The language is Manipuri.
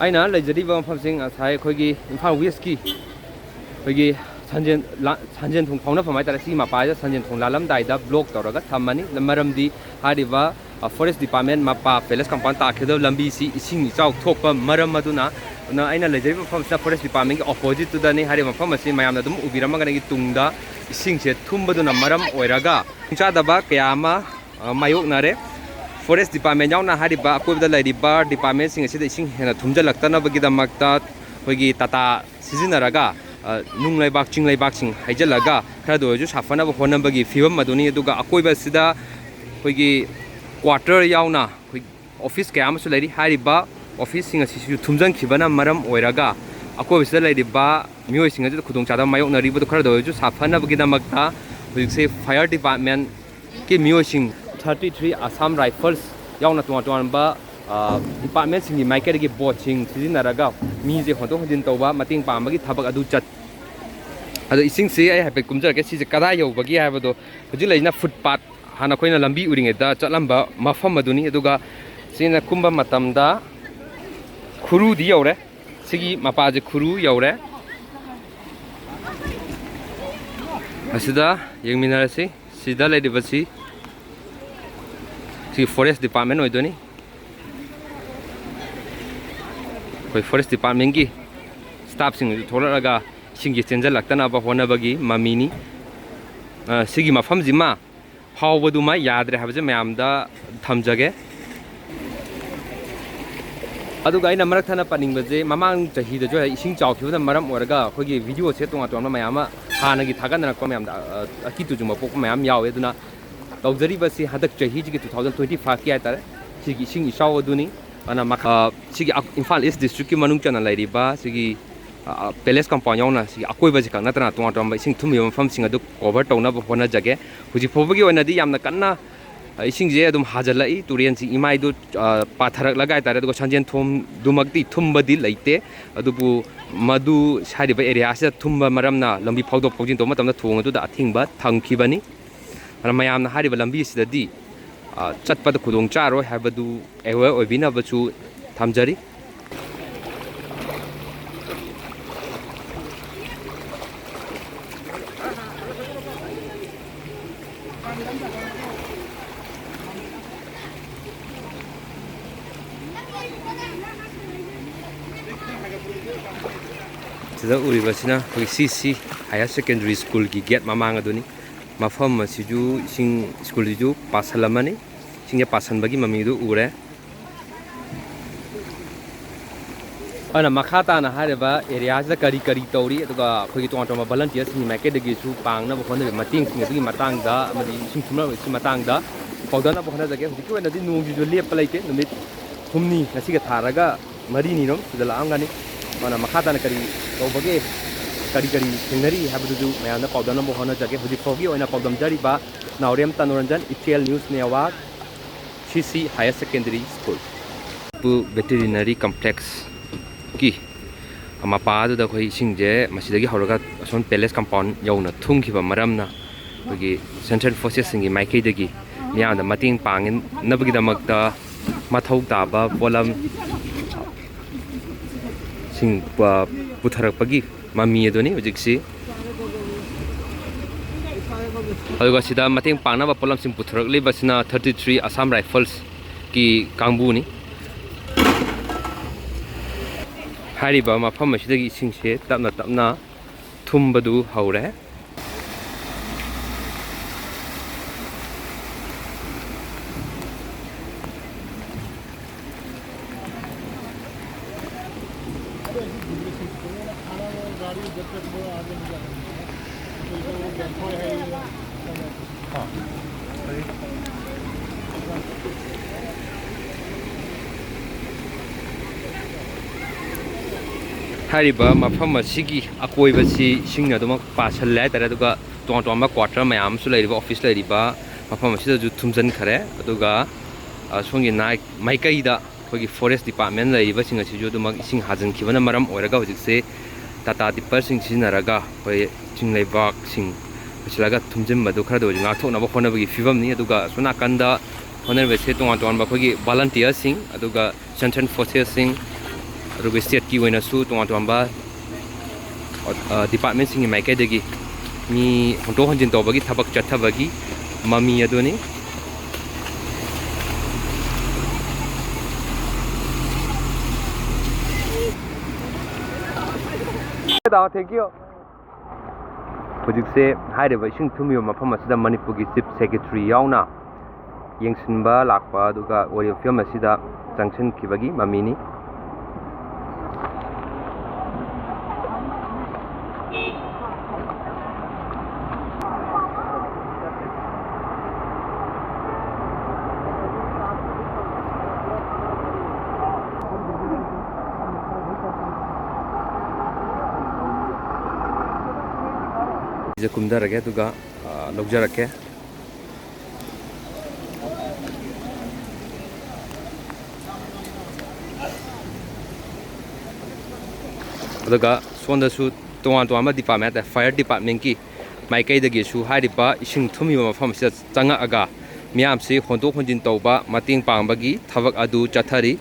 ꯑꯩꯅ ꯂꯩꯖꯔꯤꯕ ꯃꯐꯝꯁꯤꯡ ꯉꯁꯥꯏ ꯑꯩꯈꯣꯏꯒꯤ ꯏꯝꯐꯥꯜ ꯋꯦꯁꯀꯤ ꯑꯩꯈꯣꯏꯒꯤ ꯁꯟꯖꯦꯟꯊꯣꯡ ꯐꯥꯎꯅꯐꯝ ꯍꯥꯏꯇꯥꯔꯦ ꯁꯤ ꯃꯄꯥꯁꯤꯗ ꯁꯟꯖꯦꯟꯊꯣꯡ ꯂꯥꯜꯂꯝꯗꯥꯏꯗ ꯕ꯭ꯂꯣꯛ ꯇꯧꯔꯒ ꯊꯝꯃꯅꯤ ꯃꯔꯝꯗꯤ ꯍꯥꯏꯔꯤꯕ ꯐꯣꯔꯦꯁ ꯗꯤꯄꯥꯔꯠꯃꯦꯟ ꯃꯄꯥ ꯄꯦꯂꯦꯁ ꯀꯝꯄꯥꯎꯟ ꯇꯥꯈꯤꯗꯕ ꯂꯝꯕꯤꯁꯤ ꯏꯁꯤꯡ ꯏꯆꯥꯎ ꯊꯣꯛꯄ ꯃꯔꯝ ꯑꯗꯨꯅ ꯑꯩꯅ ꯂꯩꯖꯔꯤꯕ ꯃꯐꯝꯁꯤꯗ ꯐꯣꯔꯦꯁ ꯗꯤꯄꯥꯔꯠꯃꯦꯟꯒꯤ ꯑꯣꯄꯣꯖꯤꯠꯇꯨꯗꯅꯤ ꯍꯥꯏꯔꯤꯕ ꯃꯐꯝ ꯑꯁꯤ ꯃꯌꯥꯝꯅ ꯑꯗꯨꯝ ꯎꯕꯤꯔꯝꯃꯒꯅꯤ ꯇꯨꯡꯗ ꯏꯁꯤꯡꯁꯦ ꯊꯨꯝꯕꯗꯨꯅ ꯃꯔꯝ ꯑꯣꯏꯔꯒ ꯈꯨꯗꯣꯡꯆꯥꯗꯕ ꯀꯌꯥ ꯑꯃ ꯃꯥꯌꯣꯛꯅꯔꯦ ꯐꯣꯔꯦꯁ ꯗꯤꯄꯥꯔꯠꯃꯦꯟ ꯌꯥꯎꯅ ꯍꯥꯏꯔꯤꯕ ꯑꯀꯣꯏꯕꯗ ꯂꯩꯔꯤꯕ ꯗꯤꯄꯥꯔꯠꯃꯦꯟꯁꯤꯡ ꯑꯁꯤꯗ ꯏꯁꯤꯡ ꯍꯦꯟꯅ ꯊꯨꯝꯖꯤꯜꯂꯛꯇꯅꯕꯒꯤꯗꯃꯛꯇ ꯑꯩꯈꯣꯏꯒꯤ ꯇꯥꯇꯥ ꯁꯤꯖꯤꯟꯅꯔꯒ ꯅꯨꯡ ꯂꯩꯕꯥꯛ ꯆꯤꯡ ꯂꯩꯕꯥꯛꯁꯤꯡ ꯍꯩꯖꯤꯜꯂꯒ ꯈꯔꯗ ꯑꯣꯏꯔꯁꯨ ꯁꯥꯐꯅꯕ ꯍꯣꯠꯅꯕꯒꯤ ꯐꯤꯕꯝ ꯑꯗꯨꯅꯤ ꯑꯗꯨꯒ ꯑꯀꯣꯏꯕꯁꯤꯗ ꯑꯩꯈꯣꯏꯒꯤ ꯀ꯭ꯋꯥꯇꯔ ꯌꯥꯎꯅ ꯑꯩꯈꯣꯏ ꯑꯣꯐꯤꯁ ꯀꯌꯥ ꯑꯃꯁꯨ ꯂꯩꯔꯤ ꯍꯥꯏꯔꯤꯕ ꯑꯣꯐꯤꯁꯁꯤꯡ ꯑꯁꯤꯁꯨ ꯊꯨꯝꯖꯤꯟꯈꯤꯕꯅ ꯃꯔꯝ ꯑꯣꯏꯔꯒ ꯑꯀꯣꯏꯕꯁꯤꯗ ꯂꯩꯔꯤꯕ ꯃꯤꯑꯣꯏꯁꯤꯡ ꯑꯗꯨꯗ ꯈꯨꯗꯣꯡꯆꯥꯗꯕ ꯃꯥꯌꯣꯛꯅꯔꯤꯕꯗꯨ ꯈꯔꯗ ꯑꯣꯏꯔꯁꯨ ꯁꯥꯐꯅꯕꯒꯤꯗꯃꯛꯇ ꯍꯧꯖꯤꯛꯁꯦ ꯐꯥꯌꯔ ꯗꯤꯄꯥꯔꯠꯃꯦꯟꯒꯤ ꯃꯤꯑꯣꯏꯁꯤꯡ 33 ꯑꯁꯥꯝ ꯔꯥꯏꯐꯜꯁ ꯌꯥꯎꯅ ꯇꯣꯉꯥꯟꯕ ꯗꯤꯄꯥꯔꯠꯃꯦꯟꯁꯤꯡꯒꯤ ꯃꯥꯏꯀꯩꯗꯒꯤ ꯕꯣꯠꯁꯤꯡ ꯁꯤꯖꯤꯟꯅꯔꯒ ꯃꯤꯁꯦ ꯍꯣꯟꯗꯣꯛ ꯍꯣꯟꯖꯤꯟ ꯇꯧꯕ ꯃꯇꯦꯡ ꯄꯥꯡꯕꯒꯤ ꯊꯕꯛ ꯑꯗꯨ ꯑꯗꯣ ꯏꯁꯤꯡꯁꯤ ꯑꯩ ꯍꯥꯏꯐꯦꯠ ꯀꯨꯝꯖꯔꯛꯀꯦ ꯁꯤꯁꯦ ꯀꯗꯥꯏ ꯌꯧꯕꯒꯦ ꯍꯥꯏꯕꯗꯣ ꯍꯧꯖꯤꯛ ꯂꯩꯔꯤꯁꯤꯅ ꯐꯨꯠꯄꯥꯠ ꯍꯥꯟꯅ ꯑꯩꯈꯣꯏꯅ ꯂꯝꯕꯤ ꯎꯔꯤꯉꯩꯗ ꯆꯠꯂꯝꯕ ꯃꯐꯝ ꯑꯗꯨꯅꯤ ꯑꯗꯨꯒ ꯁꯤꯅ ꯀꯨꯝꯕ ꯃꯇꯝꯗ ꯈꯨꯔꯨꯗꯤ ꯌꯧꯔꯦ ꯁꯤꯒꯤ ꯃꯄꯥꯁꯦ ꯈꯨꯔꯨ ꯌꯧꯔꯦ ꯑꯁꯤꯗ ꯌꯦꯡꯃꯤꯟꯅꯔꯁꯤ ꯁꯤꯗ ꯂꯩꯔꯤꯕꯁꯤ ꯁꯤ ꯐꯣꯔꯦꯁ ꯗꯤꯄꯥꯔꯠꯃꯦꯟ ꯑꯣꯏꯗꯣꯏꯅꯤ ꯑꯩꯈꯣꯏ ꯐꯣꯔꯦꯁ ꯗꯤꯄꯥꯔꯠꯃꯦꯟꯒꯤ ꯁ꯭ꯇꯥꯐꯁꯤꯡ ꯑꯗꯨ ꯊꯣꯛꯂꯛꯑꯒ ꯏꯁꯤꯡꯁꯤ ꯆꯦꯟꯁꯤꯜꯂꯛꯇꯅꯕ ꯍꯣꯠꯅꯕꯒꯤ ꯃꯃꯤꯅꯤ ꯁꯤꯒꯤ ꯃꯐꯝꯁꯤꯃ ꯐꯥꯎꯕꯗꯨꯃ ꯌꯥꯗ꯭ꯔꯦ ꯍꯥꯏꯕꯁꯦ ꯃꯌꯥꯝꯗ ꯊꯝꯖꯒꯦ ꯑꯗꯨꯒ ꯑꯩꯅ ꯃꯔꯛ ꯊꯠꯅ ꯄꯟꯅꯤꯡꯕꯁꯦ ꯃꯃꯥꯡ ꯆꯍꯤꯗꯁꯨ ꯏꯁꯤꯡ ꯆꯥꯎꯈꯤꯕꯅ ꯃꯔꯝ ꯑꯣꯏꯔꯒ ꯑꯩꯈꯣꯏꯒꯤ ꯚꯤꯗꯤꯑꯣꯁꯦ ꯇꯣꯉꯥꯟ ꯇꯣꯉꯥꯟꯕ ꯃꯌꯥꯝ ꯑꯃ ꯍꯥꯟꯅꯒꯤ ꯊꯥꯒꯠꯅꯔꯛꯄ ꯃꯌꯥꯝꯗ ꯑꯀꯤ ꯇꯨꯖꯨꯡꯕ ꯄꯣꯛꯄ ꯃꯌꯥꯝ ꯌꯥꯎꯋꯦ ꯑꯗꯨꯅ ꯇꯧꯖꯔꯤꯕꯁꯤ ꯍꯟꯗꯛ ꯆꯍꯤꯁꯤꯒꯤ 2025ꯀꯤ ꯍꯥꯏꯇꯥꯔꯦ ꯁꯤꯒꯤ ꯏꯁꯤꯡ ꯏꯆꯥꯎ ꯑꯗꯨꯅꯤ ꯑꯗꯨꯅ ꯁꯤꯒꯤ ꯏꯝꯐꯥꯜ ꯏꯁ ꯗꯤꯁꯇ꯭ꯔꯤꯛꯀꯤ ꯃꯅꯨꯡ ꯆꯟꯅ ꯂꯩꯔꯤꯕ ꯁꯤꯒꯤ ꯄꯦꯂꯦꯁ ꯀꯝꯄꯥꯎꯟ ꯌꯥꯎꯅ ꯁꯤꯒꯤ ꯑꯀꯣꯏꯕꯁꯤ ꯈꯛ ꯅꯠꯇꯅ ꯇꯣꯉꯥꯟ ꯇꯣꯉꯥꯟꯕ ꯏꯁꯤꯡ ꯊꯨꯝꯃꯤꯕ ꯃꯐꯝꯁꯤꯡ ꯑꯗꯨ ꯀꯣꯚꯔ ꯇꯧꯅꯕ ꯍꯣꯠꯅꯖꯒꯦ ꯍꯧꯖꯤꯛ ꯐꯥꯎꯕꯒꯤ ꯑꯣꯏꯅꯗꯤ ꯌꯥꯝꯅ ꯀꯟꯅ ꯏꯁꯤꯡꯁꯦ ꯑꯗꯨꯝ ꯍꯥꯖꯤꯜꯂꯛꯏ ꯇꯨꯔꯦꯟꯁꯤ ꯏꯃꯥꯏꯗꯨ ꯄꯥꯊꯔꯛꯂꯒ ꯍꯥꯏꯇꯥꯔꯦ ꯑꯗꯨꯒ ꯁꯟꯖꯦꯟꯊꯣꯡꯗꯨꯃꯛꯇꯤ ꯊꯨꯝꯕꯗꯤ ꯂꯩꯇꯦ ꯑꯗꯨꯕꯨ ꯃꯗꯨ ꯍꯥꯏꯔꯤꯕ ꯑꯦꯔꯤꯌꯥꯁꯤꯗ ꯊꯨꯝꯕ ꯃꯔꯝꯅ ꯂꯝꯕꯤ ꯐꯥꯎꯗꯣꯛ ꯐꯥꯎꯖꯤꯟ ꯇꯧꯕ ꯃꯇꯝꯗ ꯊꯣꯡ ꯑꯗꯨꯗ ꯑꯊꯤꯡꯕ ꯊꯝꯈꯤꯕꯅꯤ ꯑꯗꯨꯅ ꯃꯌꯥꯝꯅ ꯍꯥꯏꯔꯤꯕ ꯂꯝꯕꯤ ꯑꯁꯤꯗꯗꯤ ꯆꯠꯄꯗ ꯈꯨꯗꯣꯡ ꯆꯥꯔꯣꯏ ꯍꯥꯏꯕꯗꯨ ꯑꯦꯋꯦꯌꯔ ꯑꯣꯏꯕꯤꯅꯕꯁꯨ ꯊꯝꯖꯔꯤ ꯁꯤꯗ ꯎꯔꯤꯕꯁꯤꯅ ꯑꯩꯈꯣꯏ ꯁꯤ ꯍꯥꯌꯔ ꯁꯦꯀꯦꯟꯗꯔꯤ ꯁ꯭ꯀꯨꯜꯒꯤ ꯒꯦꯠ ꯃꯃꯥꯡ ꯑꯗꯨꯅꯤ ꯃꯐꯝ ꯑꯁꯤꯁꯨ ꯏꯁꯤꯡ ꯁ꯭ꯀꯨꯜꯁꯤꯁꯨ ꯄꯥꯁꯜꯂꯝꯃꯅꯤ ꯏꯁꯤꯡꯁꯦ ꯄꯥꯁꯟꯕꯒꯤ ꯃꯃꯤꯗꯨ ꯎꯔꯦ ꯑꯗꯨꯅ ꯃꯈꯥ ꯇꯥꯅ ꯍꯥꯏꯔꯤꯕ ꯑꯦꯔꯤꯌꯥꯁꯤꯗ ꯀꯔꯤ ꯇꯧꯔꯤ ꯑꯗꯨꯒ ꯑꯩꯈꯣꯏꯒꯤ ꯇꯣꯉꯥꯟ ꯇꯣꯉꯥꯟꯕ ꯚꯣꯂꯟꯇꯤꯌꯔꯁꯤꯡꯒꯤ ꯃꯥꯏꯀꯩꯗꯒꯤꯁꯨ ꯄꯥꯡꯅꯕ ꯍꯣꯠꯅꯔꯤꯕ ꯃꯇꯦꯡꯁꯤꯡ ꯑꯗꯨꯒꯤ ꯃꯇꯥꯡꯗ ꯑꯃꯗꯤ ꯏꯁꯤꯡ ꯊꯨꯝꯂꯕꯒꯤ ꯃꯇꯥꯡꯗ ꯄꯥꯎꯗꯝꯅꯕ ꯍꯣꯠꯅꯖꯒꯦ ꯍꯧꯖꯤꯛꯀꯤ ꯑꯣꯏꯅꯗꯤ ꯅꯣꯡꯁꯤꯁꯨ ꯂꯦꯞꯄ ꯂꯩꯇꯦ ꯅꯨꯃꯤꯠ 4ꯅꯤ ꯉꯁꯤꯒ ꯊꯥꯔꯒ 4ꯅꯤꯔꯣꯝ ꯁꯤꯗ ꯂꯥꯛꯑꯝꯒꯅꯤ ꯑꯗꯨꯅ ꯃꯈꯥ ꯇꯥꯅ ꯀꯔꯤ ꯇꯧꯕꯒꯦ ꯀꯔꯤ ꯊꯦꯡꯅꯔꯤ ꯍꯥꯏꯕꯗꯨꯁꯨ ꯃꯌꯥꯝꯗ ꯄꯥꯎꯗꯝꯅꯕ ꯍꯣꯠꯅꯖꯒꯦ ꯍꯧꯖꯤꯛ ꯐꯥꯎꯒꯤ ꯑꯣꯏꯅ ꯄꯥꯎꯗꯝꯖꯔꯤꯕ ꯅꯥꯎꯔꯦꯝ ꯇꯅꯣꯔꯟꯖꯟ ꯏꯊꯦꯜ ꯅ꯭ꯌꯨꯁ ꯅꯦꯠꯋꯥꯔꯛ ꯁꯤ ꯍꯥꯌꯔ ꯁꯦꯀꯦꯟꯗꯔꯤ ꯁ꯭ꯀꯨꯜ ꯚꯦꯇꯦꯔꯤꯅꯔꯤ ꯀꯝꯄ꯭ꯂꯦꯛꯁꯀꯤ ꯃꯄꯥꯗꯨꯗ ꯑꯩꯈꯣꯏ ꯏꯁꯤꯡꯁꯦ ꯃꯁꯤꯗꯒꯤ ꯍꯧꯔꯒ ꯑꯁꯣꯝ ꯄꯦꯂꯦꯁ ꯀꯝꯄꯥꯎꯟ ꯌꯧꯅ ꯊꯨꯝꯈꯤꯕ ꯃꯔꯝꯅ ꯑꯩꯈꯣꯏꯒꯤ ꯁꯦꯟꯇ꯭ꯔꯦꯜ ꯐꯣꯔꯁꯦꯁꯁꯤꯡꯒꯤ ꯃꯥꯏꯀꯩꯗꯒꯤ ꯃꯤꯌꯥꯝꯗ ꯃꯇꯦꯡ ꯄꯥꯡꯅꯕꯒꯤꯗꯃꯛꯇ ꯃꯊꯧ ꯇꯥꯕ ꯄꯣꯠꯂꯝꯁꯤꯡ ꯄꯨꯊꯔꯛꯄꯒꯤ ꯃꯃꯤ ꯑꯗꯨꯅꯤ ꯍꯧꯖꯤꯛꯁꯤ ꯑꯗꯨꯒ ꯁꯤꯗ ꯃꯇꯦꯡ ꯄꯥꯡꯅꯕ ꯄꯣꯠꯂꯝꯁꯤꯡ ꯄꯨꯊꯔꯛꯂꯤꯕꯁꯤꯅ 33 ꯑꯁꯥꯝ ꯔꯥꯏꯐꯜꯁꯀꯤ ꯀꯥꯡꯕꯨꯅꯤ ꯍꯥꯏꯔꯤꯕ ꯃꯐꯝ ꯑꯁꯤꯗꯒꯤ ꯏꯁꯤꯡꯁꯦ ꯇꯞꯅ ꯇꯞꯅ ꯊꯨꯝꯕꯗꯨ ꯍꯧꯔꯦ ꯍꯥꯏꯔꯤꯕ ꯃꯐꯝ ꯑꯁꯤꯒꯤ ꯑꯀꯣꯏꯕꯁꯤ ꯏꯁꯤꯡꯅ ꯑꯗꯨꯃꯛ ꯄꯥꯁꯜꯂꯦ ꯍꯥꯏꯇꯥꯔꯦ ꯑꯗꯨꯒ ꯇꯣꯉꯥꯟ ꯇꯣꯉꯥꯟꯕ ꯀ꯭ꯋꯥꯇꯔ ꯃꯌꯥꯝ ꯑꯃꯁꯨ ꯂꯩꯔꯤꯕ ꯑꯣꯐꯤꯁ ꯂꯩꯔꯤꯕ ꯃꯐꯝ ꯑꯁꯤꯗꯁꯨ ꯊꯨꯝꯖꯤꯟꯈꯔꯦ ꯑꯗꯨꯒ ꯁꯣꯝꯒꯤ ꯃꯥꯏꯀꯩꯗ ꯑꯩꯈꯣꯏꯒꯤ ꯐꯣꯔꯦꯁ ꯗꯤꯄꯥꯔꯠꯃꯦꯟ ꯂꯩꯔꯤꯕꯁꯤꯡ ꯑꯁꯤꯁꯨ ꯑꯗꯨꯃꯛ ꯏꯁꯤꯡ ꯍꯥꯖꯤꯟꯈꯤꯕꯅ ꯃꯔꯝ ꯑꯣꯏꯔꯒ ꯍꯧꯖꯤꯛꯁꯦ ꯇꯥꯇꯥ ꯗꯤꯄꯔꯁꯤꯡ ꯁꯤꯖꯤꯟꯅꯔꯒ ꯑꯩꯈꯣꯏ ꯆꯤꯡ ꯂꯩꯕꯥꯛꯁꯤꯡ ꯄꯨꯁꯤꯜꯂꯒ ꯊꯨꯝꯖꯤꯟꯕꯗꯨ ꯈꯔꯗ ꯑꯣꯏꯅ ꯉꯥꯛꯊꯣꯛꯅꯕ ꯍꯣꯠꯅꯕꯒꯤ ꯐꯤꯕꯝꯅꯤ ꯑꯗꯨꯒ ꯑꯁꯣꯝ ꯅꯥꯀꯟꯗ ꯍꯣꯠꯅꯔꯤꯕꯁꯦ ꯇꯣꯉꯥꯟ ꯇꯣꯉꯥꯟꯕ ꯑꯩꯈꯣꯏꯒꯤ ꯚꯣꯂꯟꯇꯤꯌꯔꯁꯤꯡ ꯑꯗꯨꯒ ꯁꯦꯟꯇ꯭ꯔꯦꯜ ꯐꯣꯔꯁꯦꯁꯁꯤꯡ ꯑꯗꯨꯒ ꯁ꯭ꯇꯦꯠꯀꯤ ꯑꯣꯏꯅꯁꯨ ꯇꯣꯉꯥꯟ ꯇꯣꯉꯥꯟꯕ ꯗꯤꯄꯥꯔꯠꯃꯦꯟꯁꯤꯡꯒꯤ ꯃꯥꯏꯀꯩꯗꯒꯤ ꯃꯤ ꯍꯣꯟꯗꯣꯛ ꯍꯣꯟꯖꯤꯟ ꯇꯧꯕꯒꯤ ꯊꯕꯛ ꯆꯠꯊꯕꯒꯤ ꯃꯃꯤ ꯑꯗꯨꯅꯤ ꯊꯦꯡꯛ ꯌꯨ ꯍꯧꯖꯤꯛꯁꯦ ꯍꯥꯏꯔꯤꯕ ꯏꯁꯤꯡ ꯊꯨꯝꯃꯤꯕ ꯃꯐꯝ ꯑꯁꯤꯗ ꯃꯅꯤꯄꯨꯔꯒꯤ ꯆꯤꯞ ꯁꯦꯀ꯭ꯔꯦꯇꯔꯤ ꯌꯥꯎꯅ ꯌꯦꯡꯁꯤꯟꯕ ꯂꯥꯛꯄ ꯑꯗꯨꯒ ꯑꯣꯏꯔꯤꯕ ꯐꯤꯕꯝ ꯑꯁꯤꯗ ꯆꯪꯁꯤꯟꯈꯤꯕꯒꯤ ꯃꯃꯤꯅꯤ ꯀꯨꯝꯊꯔꯒꯦ ꯑꯗꯨꯒ ꯂꯧꯖꯔꯛꯀꯦ ꯑꯗꯨꯒ ꯁꯣꯝꯗꯁꯨ ꯇꯣꯉꯥꯟ ꯇꯣꯉꯥꯟꯕ ꯗꯤꯄꯥꯔꯠꯃꯦꯟ ꯍꯥꯏꯇꯥꯔꯦ ꯐꯥꯌꯔ ꯗꯤꯄꯥꯔꯠꯃꯦꯟꯠꯀꯤ ꯃꯥꯏꯀꯩꯗꯒꯤꯁꯨ ꯍꯥꯏꯔꯤꯕ ꯏꯁꯤꯡ ꯊꯨꯝꯃꯤꯕ ꯃꯐꯝ ꯑꯁꯤꯗ ꯆꯪꯉꯛꯑꯒ ꯃꯤꯌꯥꯝꯁꯤ ꯍꯣꯟꯗꯣꯛ ꯍꯣꯟꯖꯤꯟ ꯇꯧꯕ ꯃꯇꯦꯡ ꯄꯥꯡꯕꯒꯤ ꯊꯕꯛ ꯑꯗꯨ ꯆꯠꯊꯔꯤ